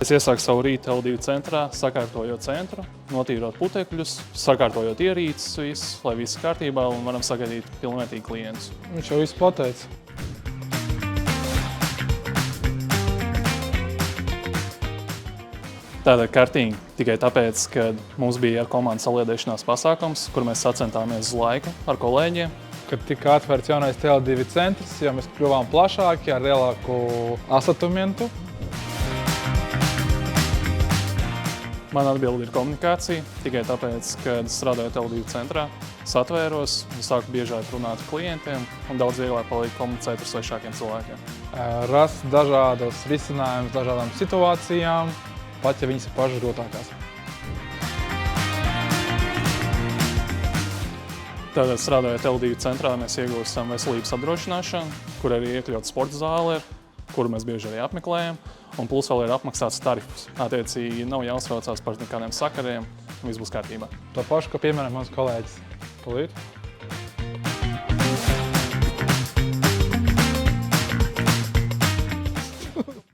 Es iesāku savu rītu L2 centrā, sakārtojot centru, notīrot putekļus, sakārtojot ierīces visu, lai viss kārtībā un varam sagaidīt pilnvērtīgi klientus. Viņš jau visu pateica. Tāda kartiņa tikai tāpēc, ka mums bija komandas saliedēšanās pasākums, kur mēs sacentāmies uz laiku ar kolēģiem. Kad tika atvērts jaunais L2 centrs, jau mēs kļuvām plašāki ar lielāku asortimentu. Mana atbilde ir komunikācija, tikai tāpēc, kad strādājot L2 centrā, satvēros, sāku biežāk runāt ar klientiem un daudz vieglāk palika komunicēt ar svešākiem cilvēkiem. Rast dažādas risinājumus dažādām situācijām, pat ja viņas ir pašas grūtākās. Tātad strādājot L2 centrā, mēs iegūstam veselības apdrošināšanu, kur arī iekļaut sporta zāli, kuru mēs bieži arī apmeklējam, un plus vēl ir apmaksāts tarifs. Attiecīgi nav jāuztraucās par nekādiem sakariem, un viss būs kārtībā. To pašu, ka piemēram mans kolēģis. Palīt.